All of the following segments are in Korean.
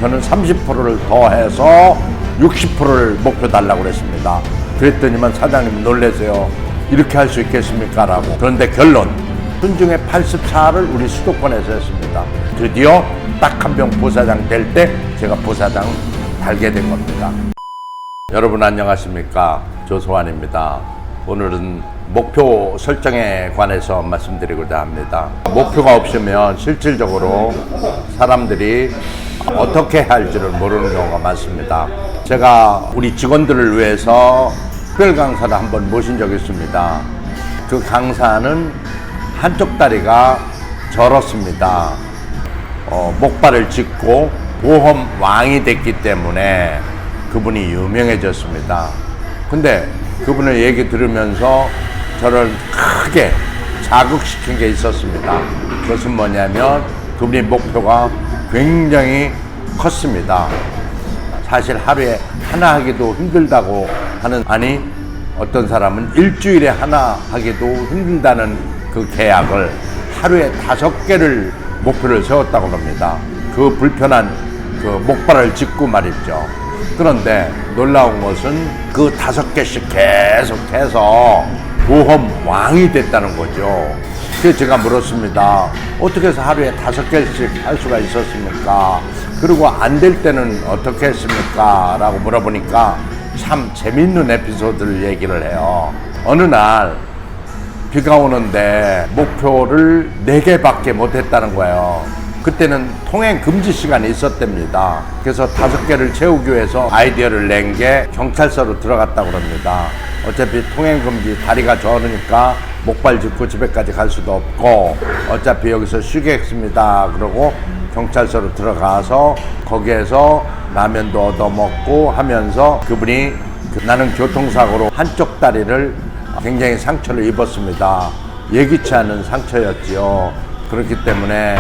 저는 30%를 더해서 60%를 목표 달라고 그랬습니다. 그랬더니만 사장님 놀라세요. 이렇게 할 수 있겠습니까? 라고. 그런데 결론, 순중에 84를 우리 수도권에서 했습니다. 드디어 딱 한 병 부사장 될 때 제가 부사장 달게 된 겁니다. 여러분 안녕하십니까? 조소환입니다. 오늘은 목표 설정에 관해서 말씀드리고자 합니다. 목표가 없으면 실질적으로 사람들이 어떻게 할지를 모르는 경우가 많습니다. 제가 우리 직원들을 위해서 특별 강사를 한번 모신 적이 있습니다. 그 강사는 한쪽 다리가 저렇습니다. 목발을 짚고 보험 왕이 됐기 때문에 그분이 유명해졌습니다. 근데 그분의 얘기 들으면서 저를 크게 자극시킨 게 있었습니다. 그것은 뭐냐면 그분의 목표가 굉장히 컸습니다. 사실 하루에 하나 하기도 힘들다고 하는, 아니 어떤 사람은 일주일에 하나 하기도 힘들다는 그 계약을 하루에 5개를 목표를 세웠다고 합니다. 그 불편한 그 목발을 짚고 말이죠. 그런데 놀라운 것은 그 5개씩 계속해서 보험 왕이 됐다는 거죠. 그래서 제가 물었습니다. 어떻게 해서 하루에 5개씩 할 수가 있었습니까? 그리고 안 될 때는 어떻게 했습니까? 라고 물어보니까 참 재밌는 에피소드를 얘기를 해요. 어느 날 비가 오는데 목표를 4개밖에 못 했다는 거예요. 그때는 통행 금지 시간이 있었답니다. 그래서 5개를 채우기 위해서 아이디어를 낸 게 경찰서로 들어갔다고 합니다. 어차피 통행 금지, 다리가 저르니까 목발 짚고 집에까지 갈 수도 없고 어차피 여기서 쉬겠습니다. 그러고 경찰서로 들어가서 거기에서 라면도 얻어먹고 하면서 그분이 나는 교통사고로 한쪽 다리를 굉장히 상처를 입었습니다. 예기치 않은 상처였지요. 그렇기 때문에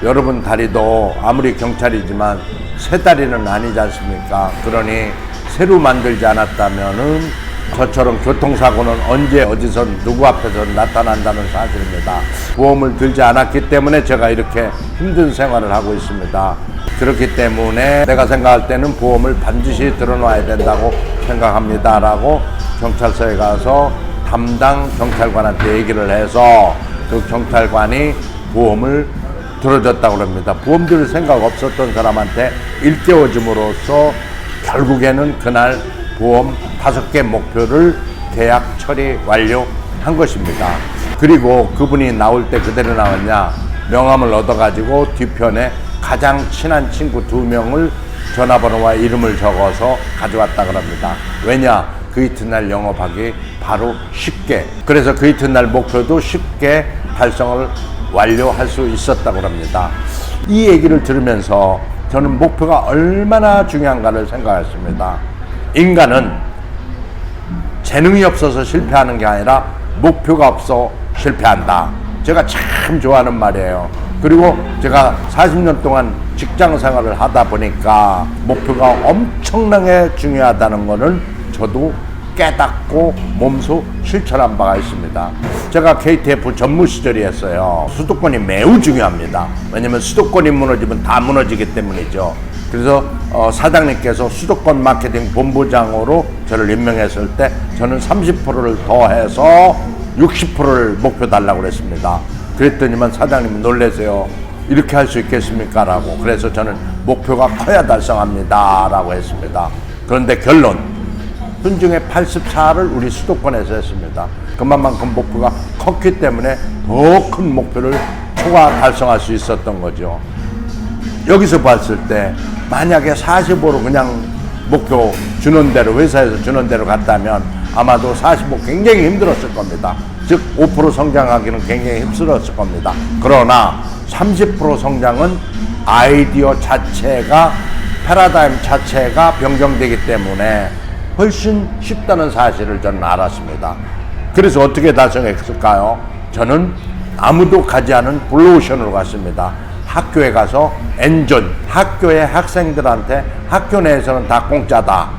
여러분 다리도 아무리 경찰이지만 새 다리는 아니지 않습니까? 그러니 새로 만들지 않았다면은 저처럼 교통사고는 언제 어디서 누구 앞에서 나타난다는 사실입니다. 보험을 들지 않았기 때문에 제가 이렇게 힘든 생활을 하고 있습니다. 그렇기 때문에 내가 생각할 때는 보험을 반드시 들어놔야 된다고 생각합니다. 라고 경찰서에 가서 담당 경찰관한테 얘기를 해서 그 경찰관이 보험을 들어줬다고 합니다. 보험 들을 생각 없었던 사람한테 일깨워줌으로써 결국에는 그날 보험 5개 목표를 계약 처리 완료한 것입니다. 그리고 그분이 나올 때 그대로 나왔냐, 명함을 얻어가지고 뒤편에 가장 친한 친구 2명을 전화번호와 이름을 적어서 가져왔다고 합니다. 왜냐? 그 이튿날 영업하기 바로 쉽게, 그래서 그 이튿날 목표도 쉽게 달성을 완료할 수 있었다고 합니다. 이 얘기를 들으면서 저는 목표가 얼마나 중요한가를 생각했습니다. 인간은 재능이 없어서 실패하는 게 아니라 목표가 없어 실패한다. 제가 참 좋아하는 말이에요. 그리고 제가 40년 동안 직장 생활을 하다 보니까 목표가 엄청나게 중요하다는 거는 저도 깨닫고 몸소 실천한 바가 있습니다. 제가 KTF 전무 시절이었어요. 수도권이 매우 중요합니다. 왜냐면 수도권이 무너지면 다 무너지기 때문이죠. 그래서 사장님께서 수도권 마케팅 본부장으로 저를 임명했을 때 저는 30%를 더해서 60%를 목표 달라고 그랬습니다. 그랬더니만 사장님이 놀라세요. 이렇게 할 수 있겠습니까? 라고. 그래서 저는 목표가 커야 달성합니다. 라고 했습니다. 그런데 결론, 순중에 84를 우리 수도권에서 했습니다. 그만큼 목표가 컸기 때문에 더 큰 목표를 초과 달성할 수 있었던 거죠. 여기서 봤을 때 만약에 45로 그냥 목표 주는 대로, 회사에서 주는 대로 갔다면 아마도 45 굉장히 힘들었을 겁니다. 즉 5% 성장하기는 굉장히 힘들었을 겁니다. 그러나 30% 성장은 아이디어 자체가, 패러다임 자체가 변경되기 때문에 훨씬 쉽다는 사실을 저는 알았습니다. 그래서 어떻게 달성했을까요? 저는 아무도 가지 않은 블루오션으로 갔습니다. 학교에 가서 엔존, 학교의 학생들한테 학교 내에서는 다 공짜다,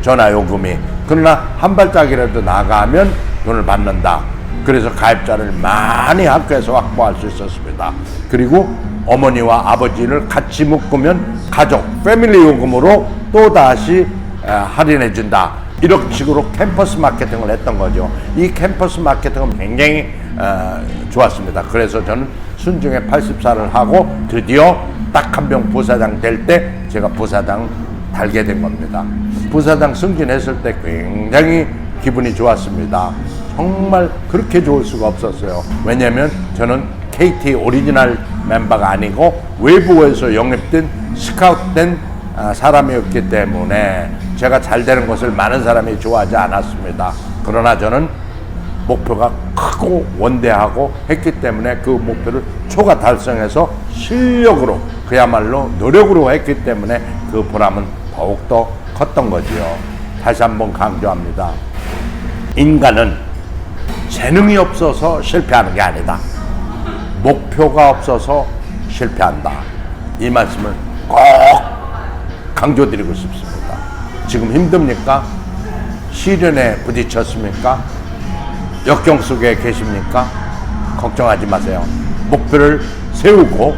전화 요금이. 그러나 한 발짝이라도 나가면 돈을 받는다. 그래서 가입자를 많이 학교에서 확보할 수 있었습니다. 그리고 어머니와 아버지를 같이 묶으면 가족, 패밀리 요금으로 또다시 할인해 준다. 이런 식으로 캠퍼스 마케팅을 했던 거죠. 이 캠퍼스 마케팅은 굉장히 좋았습니다. 그래서 저는 순중에 84를 하고 드디어 딱 한 병 부사장 될 때 제가 부사장 달게 된 겁니다. 부사장 승진했을 때 굉장히 기분이 좋았습니다. 정말 그렇게 좋을 수가 없었어요. 왜냐면 저는 KT 오리지널 멤버가 아니고 외부에서 영입된 스카웃된 사람이었기 때문에 제가 잘 되는 것을 많은 사람이 좋아하지 않았습니다. 그러나 저는 목표가 크고 원대하고 했기 때문에 그 목표를 초과 달성해서 실력으로 그야말로 노력으로 했기 때문에 그 보람은 더욱더 컸던 거지요. 다시 한번 강조합니다. 인간은 재능이 없어서 실패하는 게 아니다. 목표가 없어서 실패한다. 이 말씀을 꼭 강조드리고 싶습니다. 지금 힘듭니까? 시련에 부딪혔습니까? 역경 속에 계십니까? 걱정하지 마세요. 목표를 세우고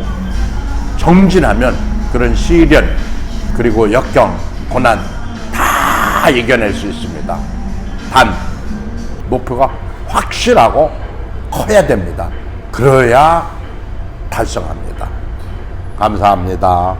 정진하면 그런 시련 그리고 역경, 고난 다 이겨낼 수 있습니다. 단 목표가 확실하고 커야 됩니다. 그래야 달성합니다. 감사합니다.